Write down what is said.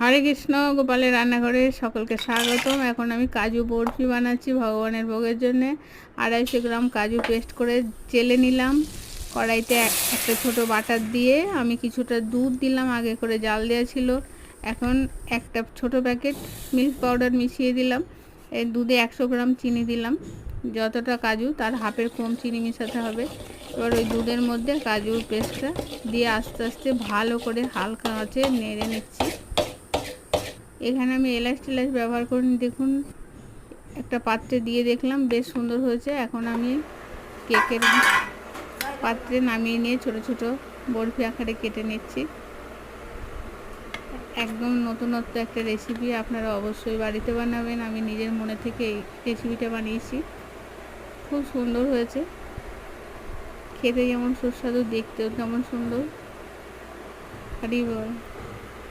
হরে কৃষ্ণ, গোপালের রান্নাঘরে সকলকে স্বাগতম। এখন আমি কাজু বরফি বানাচ্ছি ভগবানের ভোগের জন্যে। 250 গ্রাম কাজু পেস্ট করে চেলে নিলাম। কড়াইতে একটা ছোট বাটার দিয়ে আমি কিছুটা দুধ দিলাম, আগে করে জাল দেওয়া ছিল। এখন একটা ছোট প্যাকেট মিল্ক পাউডার মিশিয়ে দিলাম। এই দুধে 100 গ্রাম চিনি দিলাম। যতটা কাজু তার হাফের কম চিনি মেশাতে হবে। এবার ওই দুধের মধ্যে কাজুর পেস্টটা দিয়ে আস্তে আস্তে ভালো করে হালকা আঁচে নেড়ে নিচ্ছি। এখানে আমি এলাচ টেলাচ ব্যবহার করিনি, দেখুন একটা পাত্রে দিয়ে দেখলাম বেশ সুন্দর হয়েছে। এখন আমি কেকের পাত্রে নামিয়ে নিয়ে ছোট ছোট বরফি আকারে কেটে নিচ্ছি। একদম নতুনত্ব একটা রেসিপি, আপনারা অবশ্যই বাড়িতে বানাবেন। আমি নিজের মনে থেকে এই রেসিপিটা বানিয়েছি, খুব সুন্দর হয়েছে। খেতে যেমন সুস্বাদু, দেখতেও তেমন সুন্দর। হরি বল।